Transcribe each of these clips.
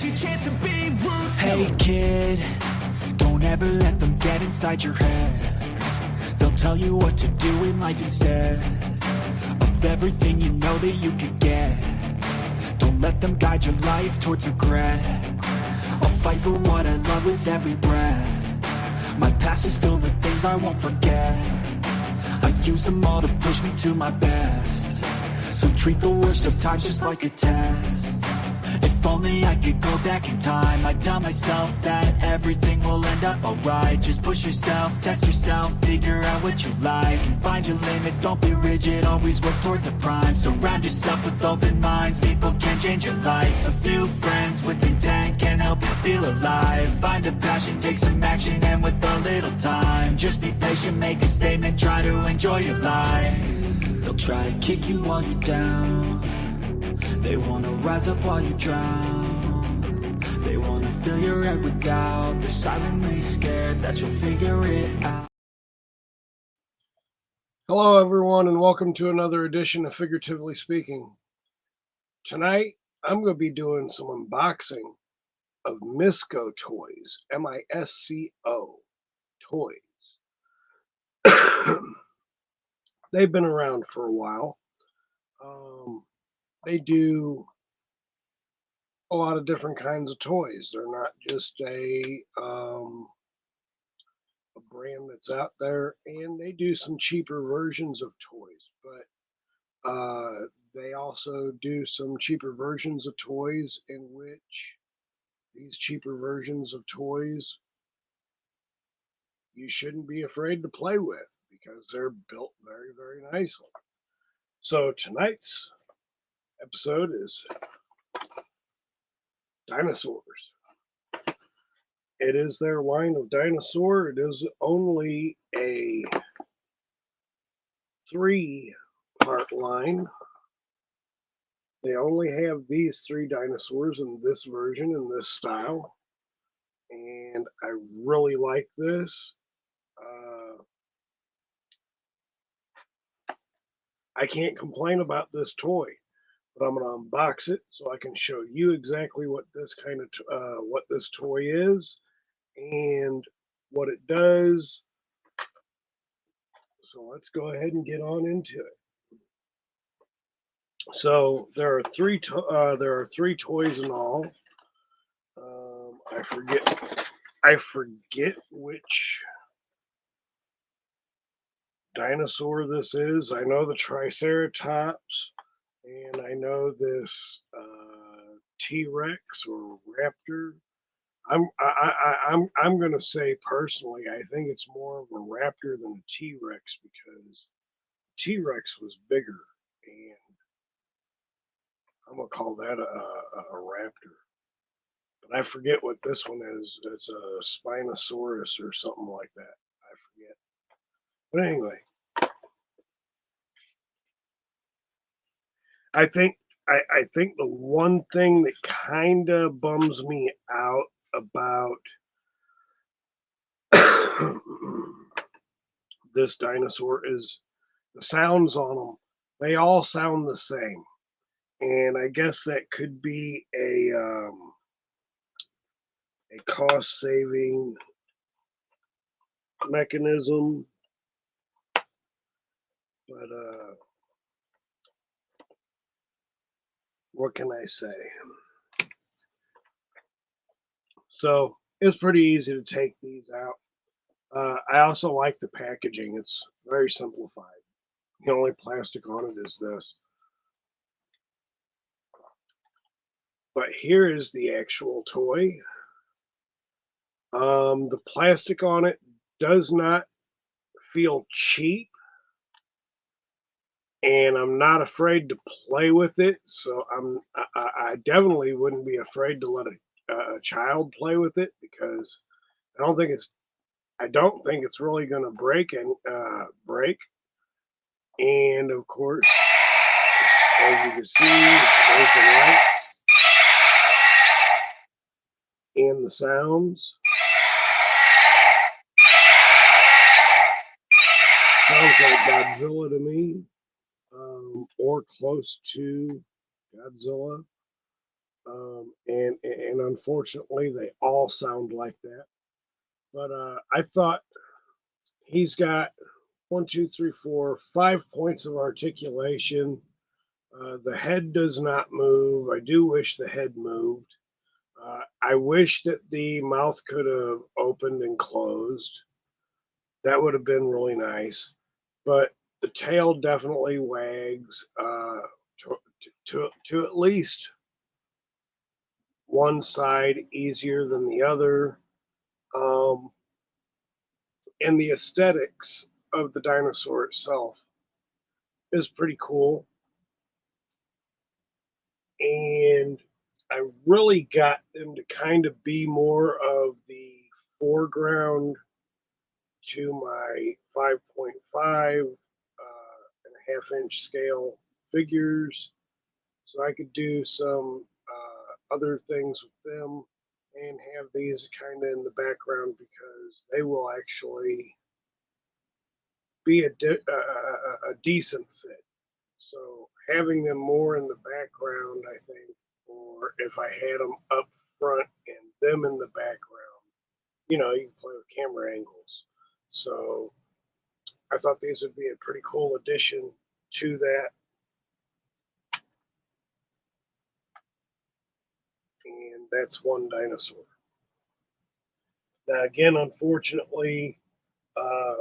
Hey kid, don't ever let them get inside your head. They'll tell you what to do in life instead of everything you know that you could get. Don't let them guide your life towards regret. I'll fight for what I love with every breath. My past is filled with things I won't forget. I use them all to push me to my best. So treat the worst of times just like a test. If only I could go back in time, I'd tell myself that everything will end up alright. Just push yourself, test yourself, figure out what you like, and find your limits, don't be rigid, always work towards a prime. Surround yourself with open minds, people can change your life. A few friends with intent can help you feel alive. Find a passion, take some action, and with a little time, just be patient, make a statement, try to enjoy your life. They'll try to kick you while you're down. They wanna rise up while you drown. They wanna fill your head with doubt. They're silently scared that you'll figure it out. Hello everyone, and welcome to another edition of Figuratively Speaking. Tonight I'm going to be doing some unboxing of Misco Toys, M-I-S-C-O Toys. They've been around for a while. They do a lot of different kinds of toys. They're not just a brand that's out there, and they do some cheaper versions of toys, but they also do some cheaper versions of toys in which these cheaper versions of toys you shouldn't be afraid to play with because they're built very, very nicely. So tonight's episode is Dinosaurs. It is their line of Dinosaur. It is only a 3-part line. They only have these 3 dinosaurs in this version, in this style. And I really like this. I can't complain about this toy, but I'm going to unbox it so I can show you exactly what this what this toy is and what it does. So let's go ahead and get on into it. So there are 3 toys in all. I forget which dinosaur this is. I know the Triceratops, and I know this T-Rex or Raptor. I'm going to say personally, I think it's more of a Raptor than a T-Rex because T-Rex was bigger, and I'm going to call that a Raptor. But I forget what this one is. It's a Spinosaurus or something like that. I forget. But anyway, I think the one thing that kind of bums me out about this dinosaur is the sounds on them. They all sound the same, and I guess that could be a cost-saving mechanism, but what can I say? So it's pretty easy to take these out. I also like the packaging. It's very simplified. The only plastic on it is this. But here is the actual toy. The plastic on it does not feel cheap, and I'm not afraid to play with it. So I definitely wouldn't be afraid to let a child play with it because I don't think it's really going to break. And of course, as you can see, there's the lights and the sounds. Sounds like Godzilla to me, or close to Godzilla. And unfortunately, they all sound like that. But I thought he's got one, two, three, four, 5 points of articulation. The head does not move. I do wish the head moved. I wish that the mouth could have opened and closed. That would have been really nice. But the tail definitely wags to at least one side easier than the other. Um, and the aesthetics of the dinosaur itself is pretty cool. And I really got them to kind of be more of the foreground to my 5.5 and a half-inch scale figures, so I could do some other things with them and have these kind of in the background because they will actually be a decent fit. So having them more in the background, I think, or if I had them up front and them in the background, you can play with camera angles. So I thought these would be a pretty cool addition to that. And that's one dinosaur. Now, again, unfortunately, uh,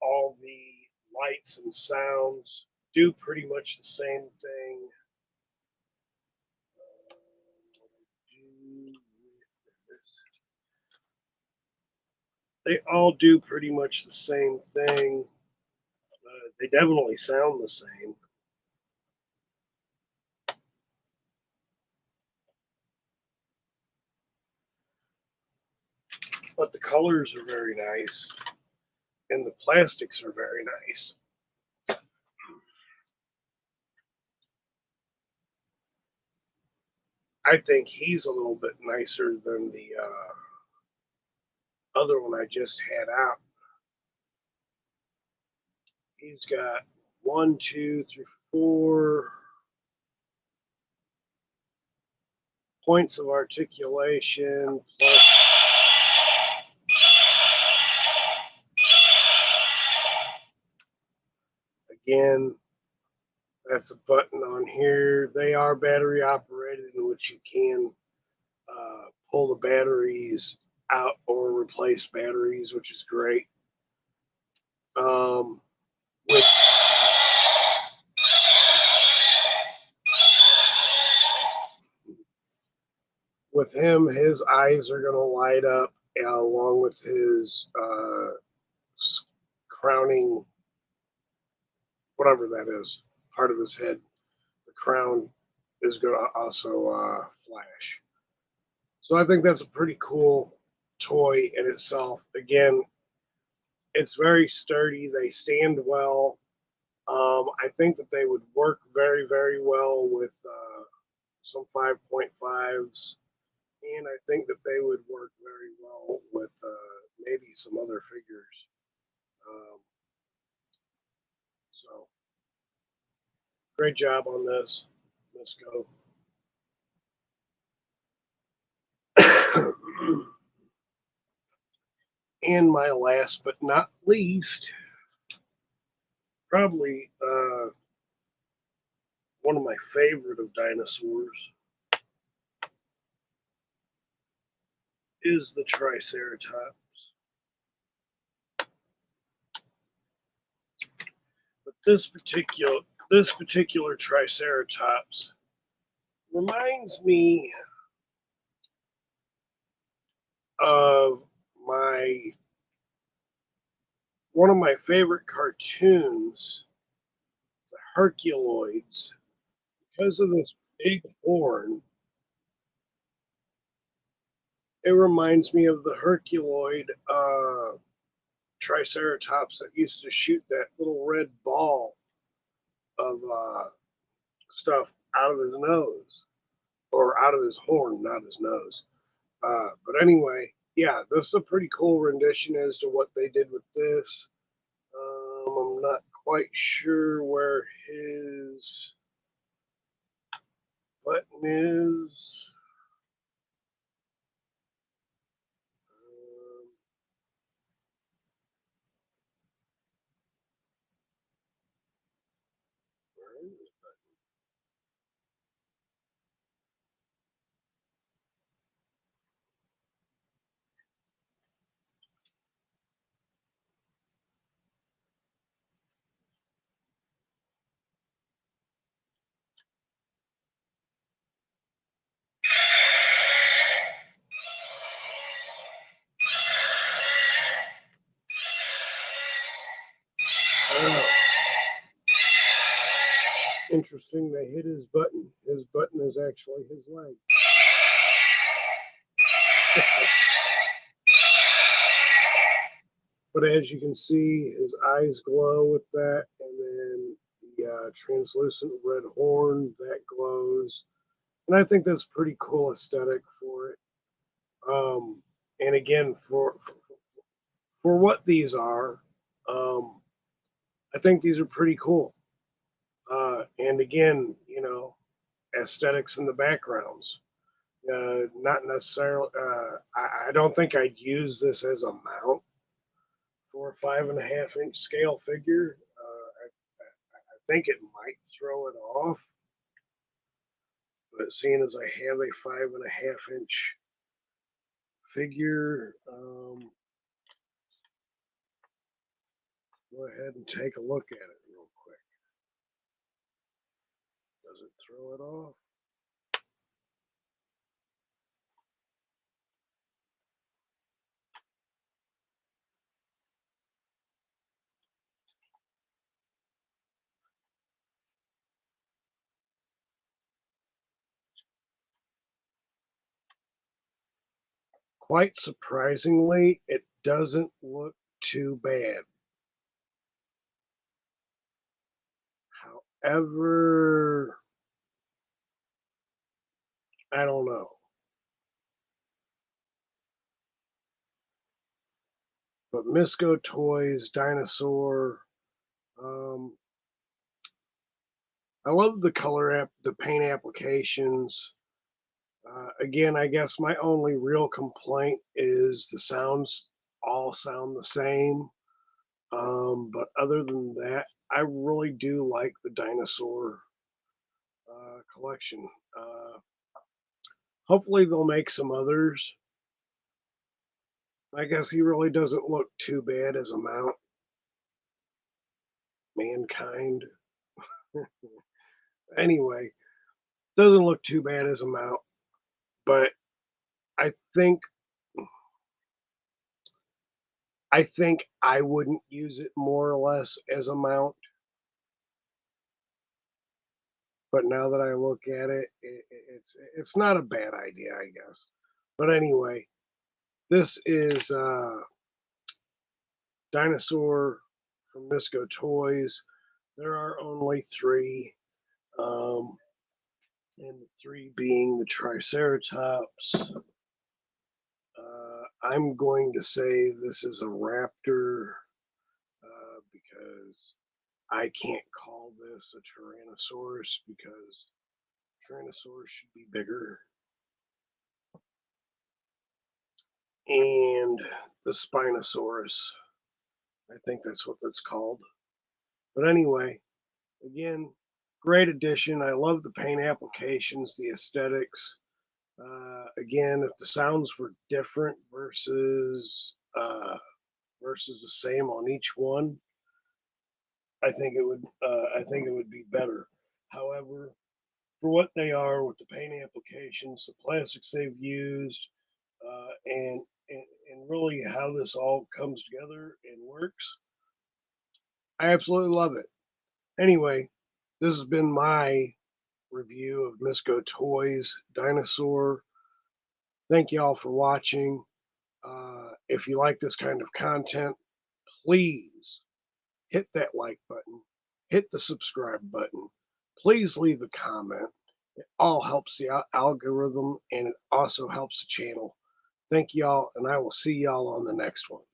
all the lights and sounds do pretty much the same thing. They all do pretty much the same thing. They definitely sound the same. But the colors are very nice, and the plastics are very nice. I think he's a little bit nicer than the other one I just had out. He's got one, two, three, 4 points of articulation plus again, that's a button on here. They are battery operated, in which you can pull the batteries out or replace batteries, which is great. Um, with with him, his eyes are going to light up along with his crowning, whatever that is, part of his head. The crown is going to also flash. So I think that's a pretty cool toy in itself. Again, it's very sturdy. They stand well. I think that they would work very, very well with some 5.5s, and I think that they would work very well with maybe some other figures. Um, so great job on this. Let's go. And my last but not least, probably one of my favorite of dinosaurs is the Triceratops. But this particular Triceratops reminds me of my one of my favorite cartoons, the Herculoids, because of this big horn. It reminds me of the Herculoid Triceratops that used to shoot that little red ball of stuff out of his nose or out of his horn, not his nose. But anyway, yeah, this is a pretty cool rendition as to what they did with this. I'm not quite sure where his button is. Interesting, they hit his button. His button is actually his leg. But as you can see, his eyes glow with that, and then the translucent red horn, that glows. And I think that's pretty cool aesthetic for it. And again, for what these are, I think these are pretty cool. And again, you know, aesthetics in the backgrounds. Not necessarily. I don't think I'd use this as a mount for a 5.5-inch scale figure. I think it might throw it off, but seeing as I have a 5.5-inch figure, go ahead and take a look at it real quick. Does it throw it off? Quite surprisingly, it doesn't look too bad. However, I don't know. But Misco Toys, Dinosaur, I love the the paint applications. Again, I guess my only real complaint is the sounds all sound the same. But other than that, I really do like the Dinosaur collection. Hopefully they'll make some others. I guess he really doesn't look too bad as a mount. Mankind. Anyway, doesn't look too bad as a mount, but I think I wouldn't use it more or less as a mount. But now that I look at it, it's not a bad idea, I guess. But anyway, this is Dinosaur from Misco Toys. There are only 3, and the 3 being the Triceratops. I'm going to say this is a raptor because I can't call this a Tyrannosaurus because Tyrannosaurus should be bigger. And the Spinosaurus, I think that's what that's called. But anyway, again, great addition. I love the paint applications, the aesthetics. Again, if the sounds were different versus the same on each one, I think it would be better. However, for what they are with the paint applications, the plastics they've used, and really how this all comes together and works, I absolutely love it. Anyway, this has been my review of Misco Toys Dinosaur. Thank you all for watching. If you like this kind of content, please hit that like button, hit the subscribe button. Please leave a comment. It all helps the algorithm, and it also helps the channel. Thank y'all, and I will see y'all on the next one.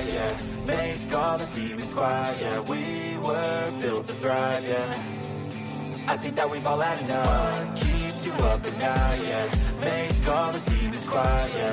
Yeah, make all the demons quiet. Yeah, we were built to thrive. Yeah, I think that we've all had enough. What keeps you up at night? Yeah, make all the demons quiet. Yeah.